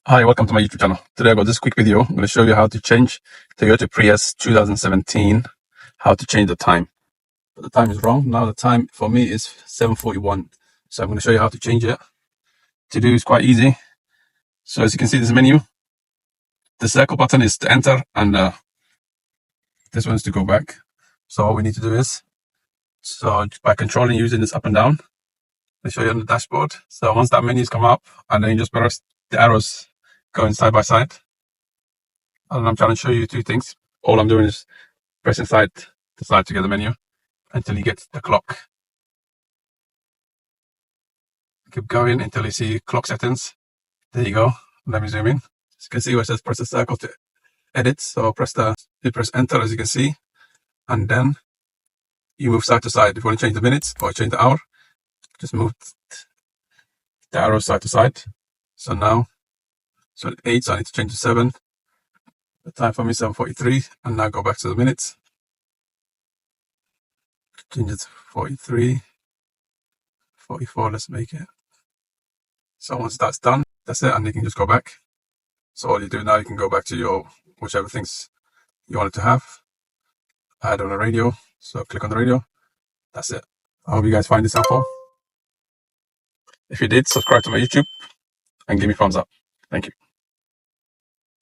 Hi, welcome to my YouTube channel. Today I got this quick video. I'm going to show you how to change Toyota Prius 2017, how to change the time. But the time is wrong. Now the time for me is 7:41. So I'm going to show you how to change it. To do is quite easy. So as you can see, this menu, the circle button is to enter and this one is to go back. So all we need to do is, by controlling using this up and down, I'll show you on the dashboard. So once that menu's come up, and then you just press the arrows going side by side. And I'm trying to show you two things. All I'm doing is pressing side to side to get the menu until you get the clock. Keep going until you see clock settings. There you go. Let me zoom in. As you can see where it says press the circle to edit. So you press enter, as you can see, and then you move side to side. If you want to change the minutes or change the hour, just move the arrow side to side. So now, so 8, so I need to change to 7. The time for me is 7:43, and now go back to the minutes. Change it to 43, 44, let's make it. So once that's done, that's it, and you can just go back. So all you do now, you can go back to your whichever things you wanted to have. Add on a radio, so click on the radio. That's it. I hope you guys find this helpful. If you did, subscribe to my YouTube and give me thumbs up. Thank you.